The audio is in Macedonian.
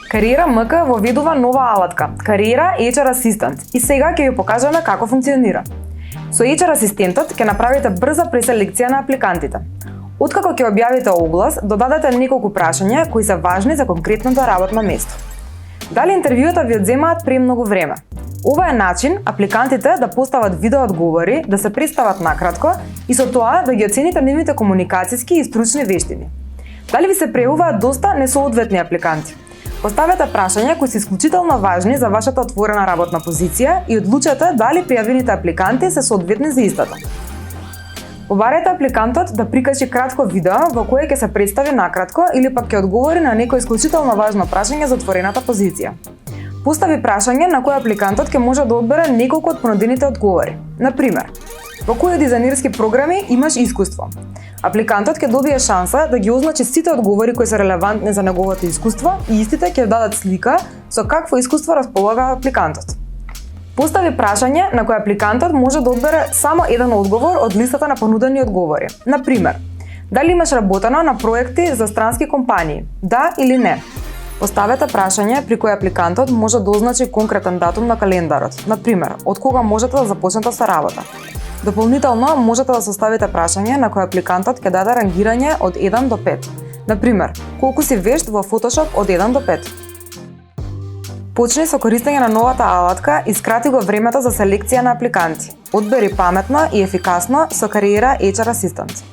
Кариера МК воведува нова алатка, Кариера HR Assistant, и сега ќе ви покажеме како функционира. Со HR асистентот ќе направите брза преселекција на апликантите. Откако ќе објавите оглас, додадете неколку прашања кои се важни за конкретното работно место. Дали интервјуата ви одземаат премногу време? Ова е начин апликантите да постават видео одговори, да се представат накратко и со тоа да ги оцените нивните комуникацијски и стручни вештини. Дали ви се преуваат доста несоодветни апликанти? Поставете прашања кои се исклучително важни за вашата отворена работна позиција и одлучете дали пријавените апликанти се соодветни за истата. Побарете апликантот да прикачи кратко видео во кое ќе се представи накратко или пак ќе одговори на некој исклучително важно прашање за отворената позиција. Постави прашање на кое апликантот ќе може да одбере неколку од понудените одговори. Например, во кои дизајнерски програми имаш искуство? Апликантот ќе добие шанса да ги означи сите одговори кои се релевантни за неговото искуство и истите ќе дадат слика со какво искуство располага апликантот. Постави прашање на кое апликантот може да одбере само еден одговор од листата на понудени одговори. Например, дали имаш работено на проекти за странски компании? Да или не? Поставете прашање при кое апликантот може да означи конкретен датум на календарот. Например, од кога можете да започнете со работа. Дополнително можете да составите прашање на кое апликантот ќе даде рангирање од 1 до 5. Например, колку си вешт во Photoshop од 1 до 5. Почни со користење на новата алатка и скрати го времето за селекција на апликанти. Одбери паметно и ефикасно со Кариера HR Assistant.